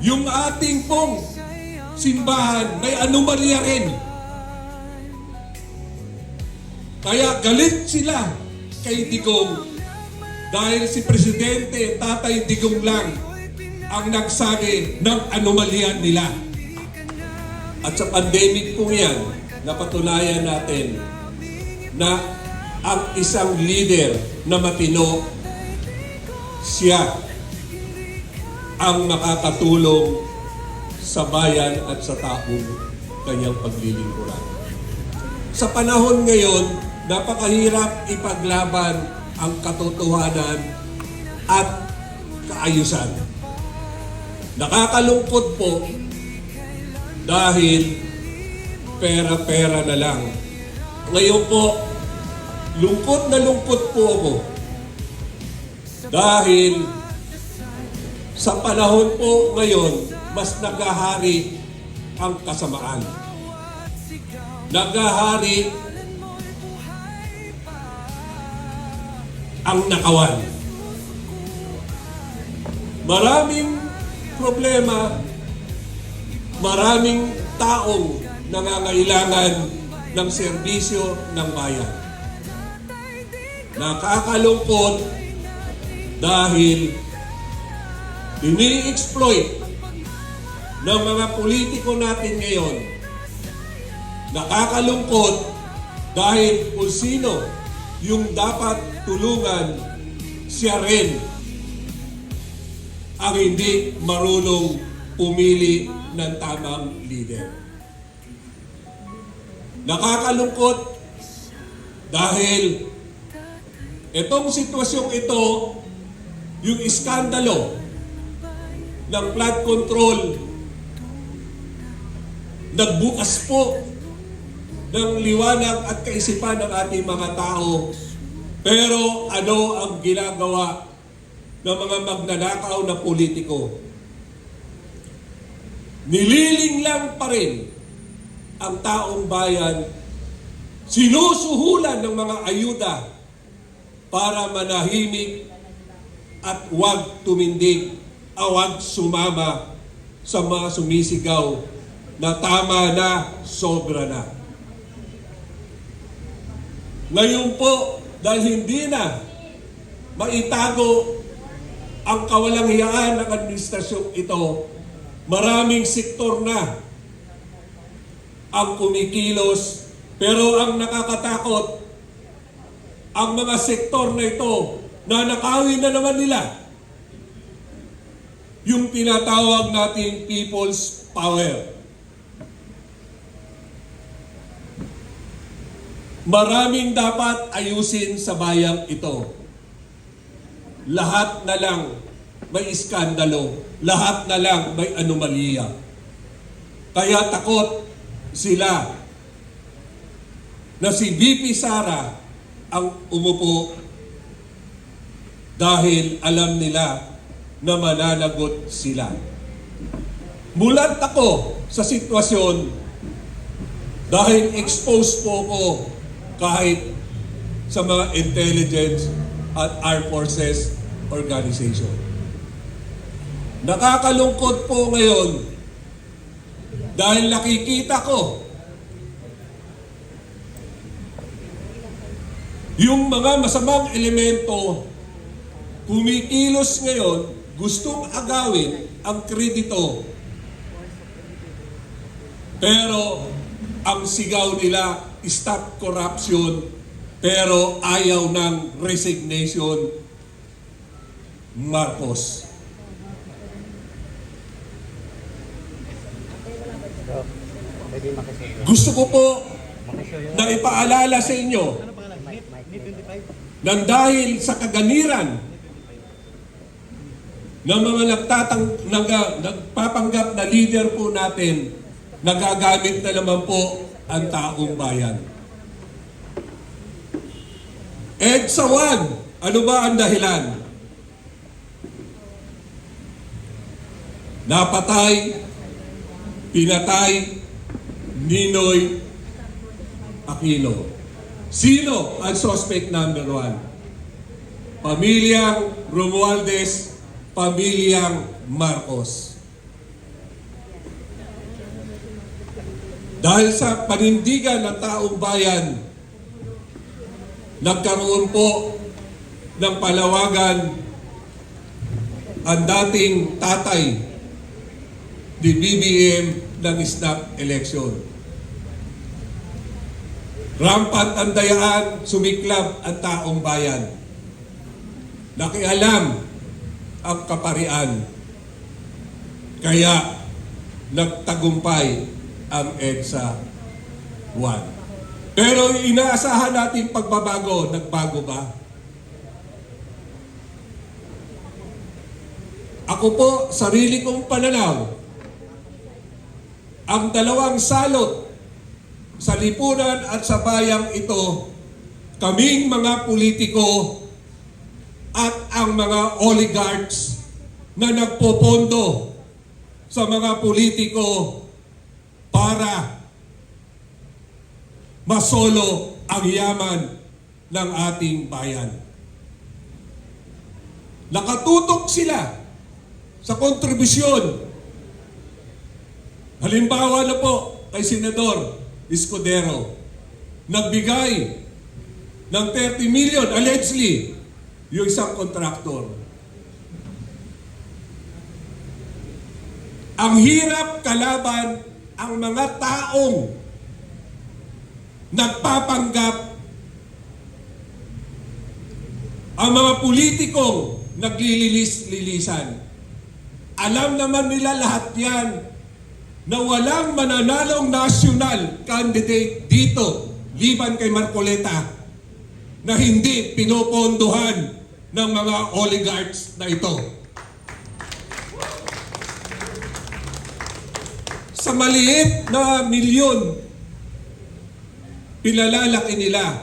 Yung ating pong simbahan may anomalya rin. Kaya galit sila kay Digong dahil si Presidente Tatay Digong lang ang nagsabi ng anomalya nila. At sa pandemic po yan, napatunayan natin na ang isang leader na matino, siya ang makakatulong sa bayan at sa taong kanyang paglilingkuran. Sa panahon ngayon, napakahirap ipaglaban ang katotohanan at kaayusan. Nakakalungkot po dahil pera-pera na lang. Ngayon po, lungkot na lungkot po ako dahil sa panahon po ngayon, mas nagahari ang kasamaan. Nagahari ang nakawan. Maraming problema, maraming taong nangangailangan ng serbisyo ng bayan. Nakakalungkot dahil ini-exploit ng mga politiko natin ngayon. Nakakalungkot dahil kung sino yung dapat tulungan, siya rin ang hindi marunong pumili ng tamang leader. Nakakalungkot dahil itong sitwasyong ito, yung iskandalo ng flood control, nagbukas po ng liwanag at kaisipan ng ating mga tao. Pero ano ang ginagawa ng mga magnanakaw na politiko? Nililing lang pa rin ang taong bayan, sinusuhulan ng mga ayuda para manahimik at huwag tumindig, huwag sumama sa mga sumisigaw na tama na, sobra na. Ngayon po, dahil hindi na maitago ang kawalang-hiyaan ng administrasyong ito, maraming sektor na ang kumikilos, pero ang nakakatakot, ang mga sektor na ito, na nakawin na naman nila yung tinatawag nating people's power. Maraming dapat ayusin sa bayang ito. Lahat na lang may iskandalo, lahat na lang may anomalya. Kaya takot sila na si VP Sara ang umupo dahil alam nila na mananagot sila. Mulat ako sa sitwasyon dahil exposed po ko kahit sa mga intelligence at armed forces organization. Nakakalungkot po ngayon dahil nakikita ko yung mga masamang elemento kumikilos ngayon, gustong agawin ang kredito. Pero ang sigaw nila, stop corruption, pero ayaw ng resignation, Marcos. Gusto ko po na ipaalala sa inyo nang dahil sa kaganiran ng mga nagpapanggap na leader po natin, nagagamit na naman po ang taong bayan. EDSA 1, ano ba ang dahilan? Napatay, pinatay, Ninoy Aquino. Sino ang suspect number 1? Pamilyang Romualdez, pamilyang Marcos. Dahil sa panindigan ng taong bayan, nagkaroon po ng palawagan ang dating tatay ni BBM ng snap election. Rampant ang dayaan, sumiklab ang taong bayan. Nakialam ang kaparian. Kaya nagtagumpay ang EDSA 1. Pero inaasahan natin pagbabago, nagbago ba? Ako po, sarili kong pananaw, ang dalawang salot sa lipunan at sa bayang ito, kaming mga politiko at ang mga oligarchs na nagpopondo sa mga politiko para masolo ang yaman ng ating bayan. Nakatutok sila sa kontribusyon. Halimbawa na po kay Senador Escudero, nagbigay ng 30 million, allegedly, yung isang kontraktor. Ang hirap kalaban ang mga taong nagpapanggap, ang mga politikong naglililis-lilisan. Alam naman nila lahat yan na walang mananalong national candidate dito, liban kay Marcoleta, na hindi pinopondohan ng mga oligarchs na ito. Sa maliit na milyon, pinalalaki nila.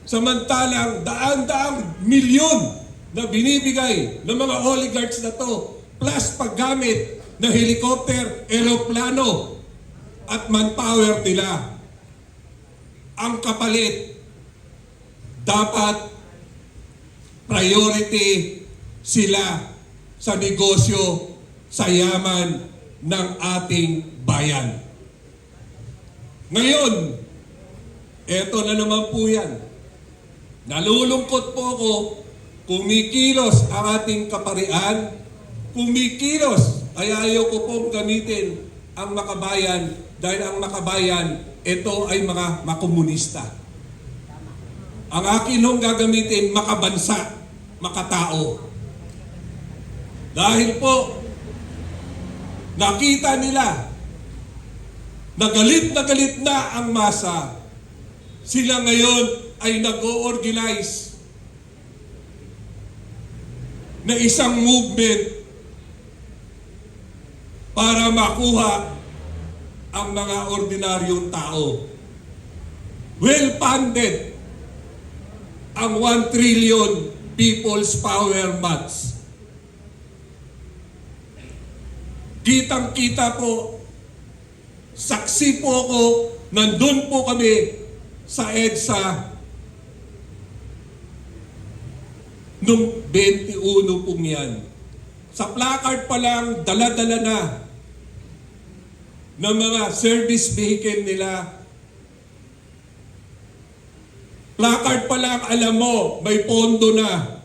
Samantalang daan-daang milyon na binibigay ng mga oligarchs na to, plus paggamit na helicopter, eroplano at manpower nila. Ang kapalit, dapat priority sila sa negosyo, sa yaman ng ating bayan. Ngayon, eto na naman po yan. Nalulungkot po ako, kumikilos ang ating kaparian, kumikilos, ay ayaw ko pong gamitin ang makabayan dahil ang makabayan, ito ay mga makomunista. Ang akin hong gagamitin, makabansa, makatao. Dahil po, nakita nila na galit na ang masa. Sila ngayon ay nag-o-organize na isang movement para makuha ang mga ordinaryong tao. Well-funded ang 1 trillion People's Power Months. Kitang-kita po, saksi po ako, nandun po kami sa EDSA nung 21 pong yan. Sa placard pa lang, dala-dala na ng mga service vehicle nila. Placard pa lang, alam mo, may pondo na.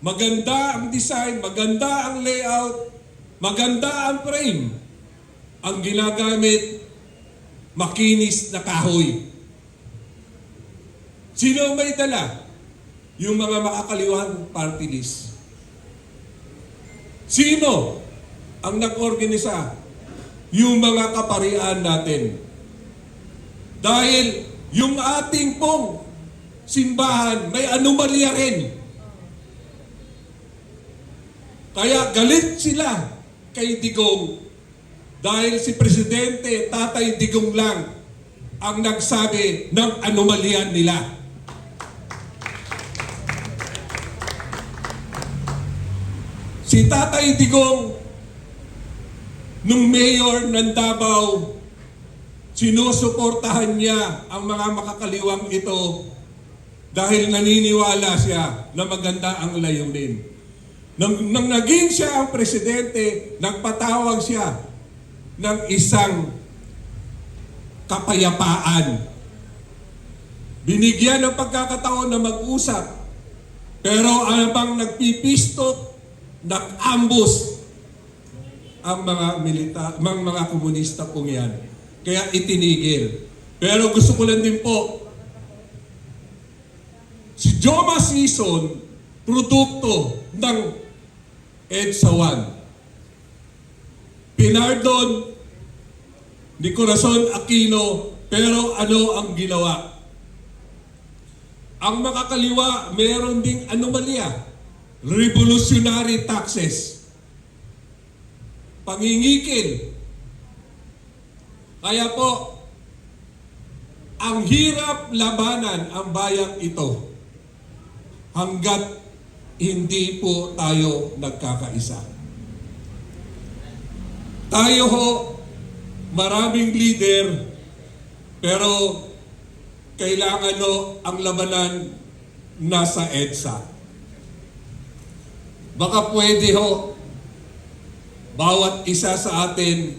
Maganda ang design, maganda ang layout, maganda ang frame. Ang ginagamit, makinis na kahoy. Sino ang may dala? Yung mga makakaliwang party list. Sino ang nag-organisa? Yung mga kaparian natin. Dahil yung ating pong simbahan may anomalya rin. Kaya galit sila kay Digong dahil si Presidente Tatay Digong lang ang nagsabi ng anomalya nila. Si Tatay Digong, nung mayor ng Davao, sinusuportahan niya ang mga makakaliwang ito dahil naniniwala siya na maganda ang layunin. Nang naging siya ang presidente, nagpatawag siya ng isang kapayapaan. Binigyan ng pagkakataon na mag-usap, pero habang nagpipistok, nag-ambush ang mga komunista pong yan. Kaya itinigil. Pero gusto ko lang din po, si Joma Sison, produkto ng EDSA 1. Pinardon ni Corazon Aquino, pero ano ang ginawa? Ang makakaliwa, meron ding anomalya. Revolutionary taxes. Pangingikil. Kaya po, ang hirap labanan ang bayang ito hanggat hindi po tayo nagkakaisa. Tayo ho, maraming leader, pero kailangan ang labanan nasa EDSA. Baka pwede ho, bawat isa sa atin,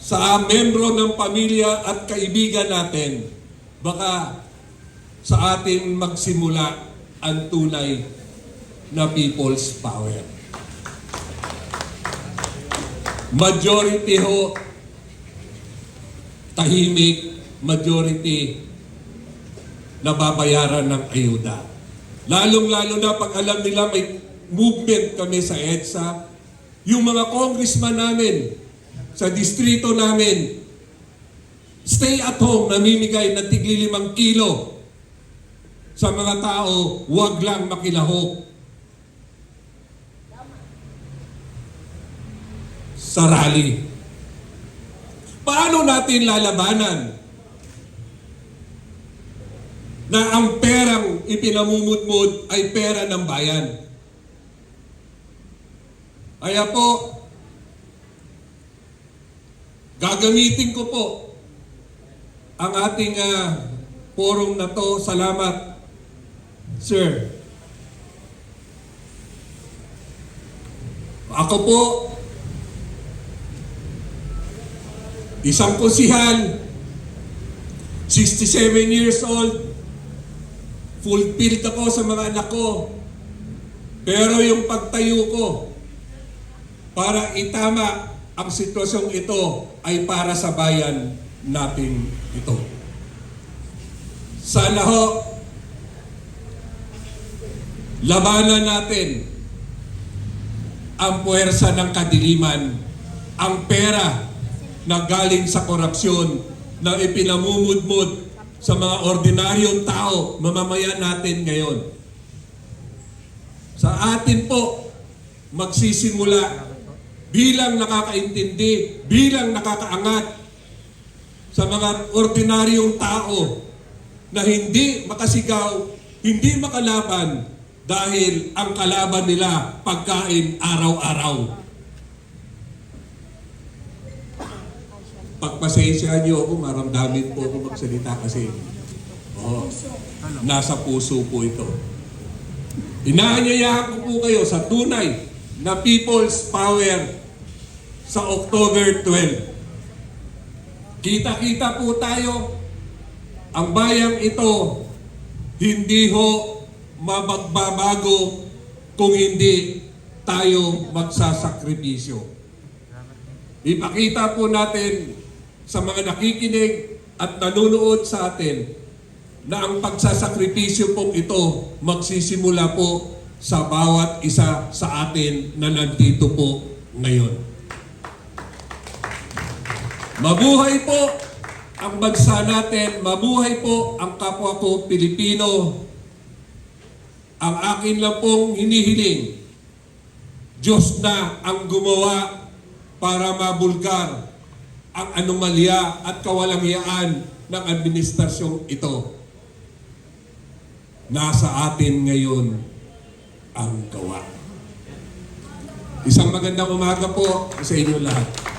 sa membro ng pamilya at kaibigan natin, baka sa atin magsimula ang tunay na people's power. Majority ho, tahimik, majority nababayaran ng ayuda. Lalong-lalo na pag alam nila may movement kami sa EDSA, yung mga congressman namin sa distrito namin, stay at home, namimigay ng tigli 5 kilo sa mga tao, huwag lang makilahok sa rally. Paano natin lalabanan na ang perang ipinamumudmud ay pera ng bayan? Kaya po, gagamitin ko po ang ating forum na to. Salamat, sir. Ako po, isang konsihal, 67 years old, fulfilled ako sa mga anak ko. Pero yung pagtayo ko para itama ang sitwasyong ito ay para sa bayan natin ito. Sana ho, labanan natin ang puwersa ng kadiliman, ang pera na galing sa korupsyon na ipinamumudmud sa mga ordinaryong tao, mamamayan natin ngayon. Sa atin po, magsisimula bilang nakakaintindi, bilang nakakaangat sa mga ordinaryong tao na hindi makasigaw, hindi makalaban dahil ang kalaban nila pagkain araw-araw. Pagpasensyahan niyo ako, maramdamin po ako magsalita kasi nasa puso po ito. Inaanyayahan ko po kayo sa tunay na people's power sa October 12. Kita-kita po tayo, ang bayang ito hindi ho mabagbabago kung hindi tayo magsasakripisyo. Ipakita po natin sa mga nakikinig at nanonood sa atin na ang pagsasakripisyo pong ito magsisimula po sa bawat isa sa atin na nandito po ngayon. Mabuhay po ang bansa natin, mabuhay po ang kapwa ko Pilipino. Ang akin lang pong hinihiling, Diyos na ang gumawa para mabulgar ang anomalya at kawalangyaan ng administrasyong ito. Nasa atin ngayon ang gawa. Isang magandang umaga po sa inyo lahat.